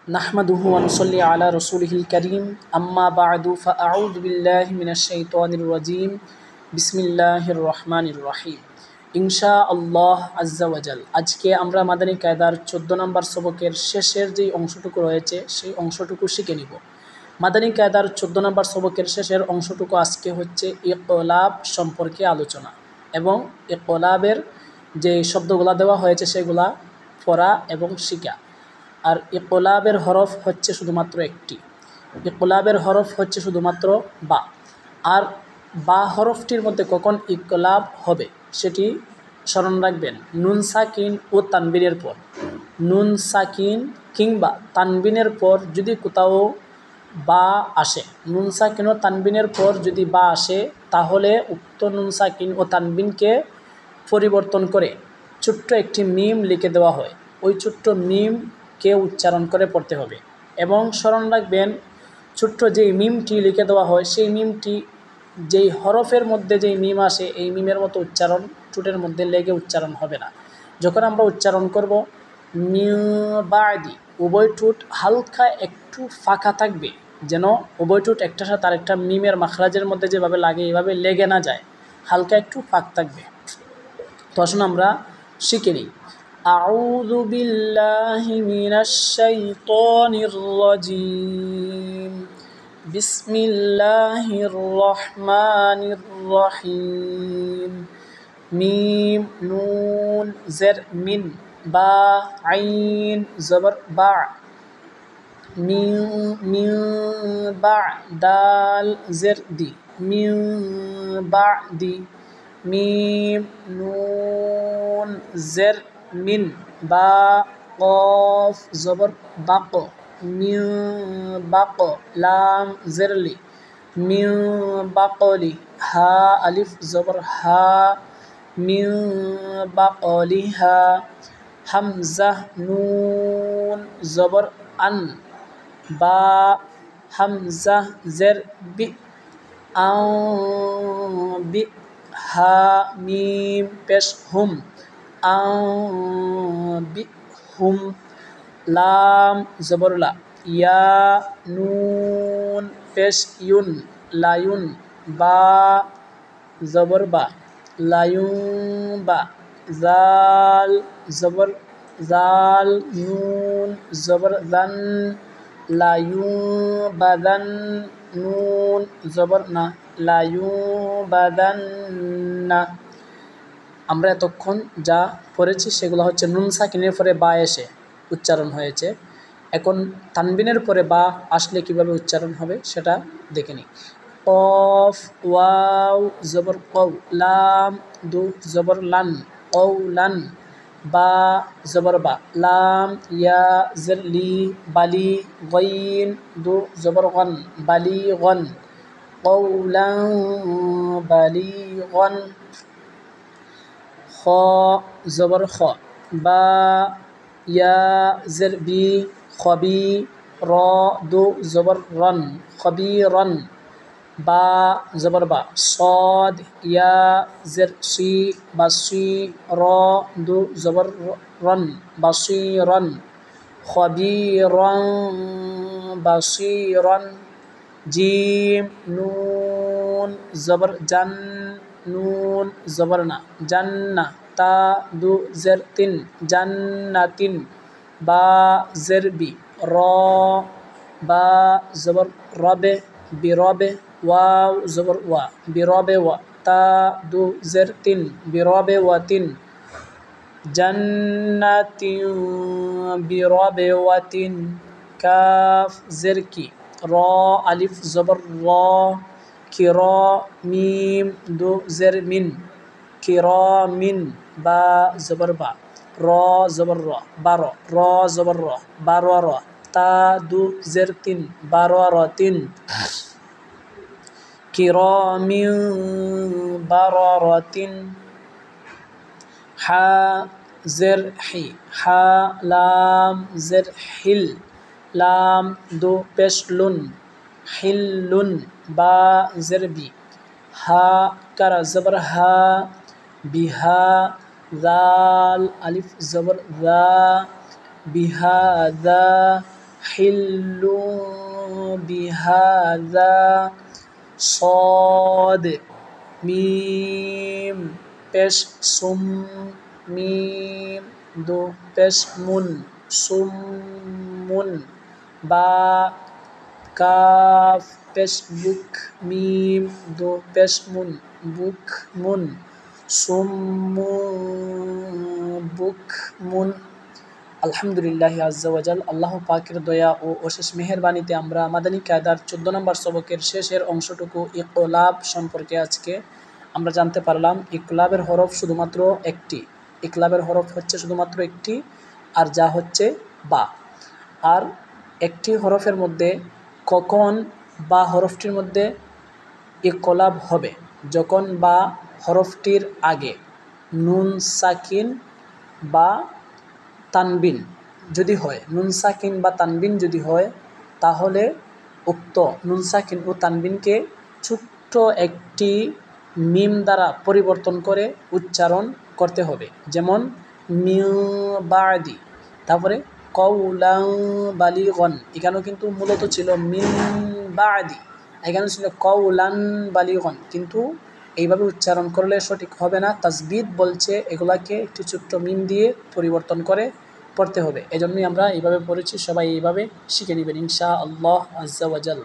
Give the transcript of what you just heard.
নাহমাদুহু ওয়া নুসাল্লি আলা রাসূলিহিল কারীম আম্মা বা'দু ফাআউযু বিল্লাহি মিনাশ শাইতানির রাজীম বিসমিল্লাহির রহমানির রহিম। ইনশাআল্লাহ আজ্জা ওয়া জাল আজকে আমরা মাদানী কায়দার 14 নম্বর সবকের শেষের যেই অংশটুকু রয়েছে সেই অংশটুকু শিখে নিব। মাদানী কায়দার 14 নম্বর সবকের শেষের অংশটুকু আজকে হচ্ছে ইকলাব সম্পর্কে আলোচনা এবং ইকলাবের যে শব্দগুলা দেওয়া হয়েছে সেগুলা পড়া এবং শিখা। আর ইকলাবের হরফ হচ্ছে শুধুমাত্র একটি, ইকলাবের হরফ হচ্ছে শুধুমাত্র বা। আর বা হরফটির মধ্যে কখন ইকলাব হবে সেটি স্মরণ রাখবেন নুন সাকিন ও তানবিনের পর। নুন সাকিন কিংবা তানবিনের পর যদি কোথাও বা আসে, নুন সাকিন ও তানবিনের পর যদি বা আসে, তাহলে উক্ত নুন সাকিন ও তানবিনকে পরিবর্তন করে ছোট্ট একটি মিম লিখে দেওয়া হয়। ওই ছোট্ট মিমকে উচ্চারণ করে পড়তে হবে এবং স্মরণ রাখবেন ছোট্ট যেই মিমটি লিখে দেওয়া হয় সেই মিমটি যেই হরফের মধ্যে যেই মিম আসে এই মিমের মতো উচ্চারণ ঠোঁটের মধ্যে লেগে উচ্চারণ হবে না। যখন আমরা উচ্চারণ করব মিউ বাদি, উভয় ঠোঁট হালকা একটু ফাঁকা থাকবে, যেন উভয় ঠোঁট একটার সাথে আরেকটা মিমের মাখরাজের মধ্যে যেভাবে লাগে এইভাবে লেগে না যায়, হালকা একটু ফাঁক থাকবে। তো আসুন আমরা শিখে নিই। আউযু বিল্লাহি মিনাশ শাইতানির রাজীম বিসমিল্লাহির রহমানির রহিম। মিম নুন জের মিন, বা আইন জবর বা, মিন মিন বা, দাল জের দি, মিন বা দি, মিম নুন জের মিন, বা কফ জবর বাক, মিন বাক, লাম জেরলি, মিন বাকলি, হা আলিফ জবর হা, মিন বাকলিহা, হামজা নুন জবর আন, বা হামজা জের বি, আও বি, হা মিম পেশ হুম, আও বি হুম, লাম জবর লা, ইয়া নুন পেশ ইউন, লায়ুন, বা জবর বা, লায়ুন বা, জাল জবর জাল, নুন জবর জান, লায়ুন বাদান, নুন জবর না, লায়ুন বাদান না। আমরা এতক্ষণ যা পড়েছি সেগুলো হচ্ছে নুন সাকিনের পরে বা এসে উচ্চারণ হয়েছে। এখন তানবিনের পরে বা আসলে কিভাবে উচ্চারণ হবে সেটা দেখে নিই। কফ ওয়াও জবর কৌ, লাম দু জবর লান, কৌ লান, বা জবর বা, লাম ইয়া জের লি, বালি, গইন দু জবর গন, বালি গন, কৌলান বালিগন, খ জবর খ, বা ইয়া জের বি, খবি, র দু জবর রন, খবিরন, বা জবর বা, সদ ইয়া জের সি, বাসি, র দু জবর রন, বাসিরন, খবিরন বাসিরন, জিম নুন জবর জান, নুন জবর না, জান্না, তা দু জের তিন, জান্নাতিন, বা জের বি, র বা জবর রবে, বিরবে, ওয়াও জবর ওয়া, বিরবে ওয়া, তা দু জের তিন, বিরবে ওয়া তিন, জান্নাতিন বিরবে ওয়া তিন, কাফ জের কি, র আলিফ জবর র, কির মিম দু জের মিন, কিরামিন, বা জবর বা, র জবর র, বারো, র জবর র, বারো র, তা দু জের তিন, বারো র তিন, কিরামিন বারারাতিন, হা জের হি, হা লাম জের হিল, লাম দু পেশ লুন, হিল্লুন, বা জের বি, হা কারা জবর হা, বিহা, জাল আলিফ জবর জা, বিহাদা, হিল্লু বিহাযা صاد মিম পেশ সুম মিম দো পেশ মুন সুমুন বা কাফ পেশ বুক মিম দো পেশ মুন বুক মুন সুম্মু বুক মুন। আলহামদুলিল্লাহ আজ্জা ওয়াজাল, আল্লাহ পাকের দয়া ও অশেষ মেহেরবানিতে আমরা মাদানী কায়দার 14 নম্বর সবকের শেষের অংশটুকু ইকলাব সম্পর্কে আজকে আমরা জানতে পারলাম। ইকলাবের হরফ শুধুমাত্র একটি, ইকলাবের হরফ হচ্ছে শুধুমাত্র একটি, আর যা হচ্ছে বা। আর একটি হরফের মধ্যে কখন বা হরফটির মধ্যে ইকলাব হবে, যখন বা হরফটির আগে নুন সাকিন বা তানবিন যদি হয়, নুন সাকিন বা তানবিন যদি হয়, তাহলে উক্ত নুন সাকিন ও তানবিনকে ছোট্ট একটি মিম দ্বারা পরিবর্তন করে উচ্চারণ করতে হবে। যেমন মিন বাদি, তারপরে কওলান বালিগন, এখানেও কিন্তু মূলত ছিল মিন বাদি, এখানে ছিল কওলান বালিগন, কিন্তু এইভাবে উচ্চারণ করলে সঠিক হবে না। তাজবিদ বলছে এগুলাকে একটি ছোট্ট মিম দিয়ে পরিবর্তন করে পড়তে হবে। এজন্যই আমরা এইভাবে পড়েছি, সবাই এইভাবে শিখে নেবেন ইনশাআল্লাহ আজ্জা ওয়া জাল।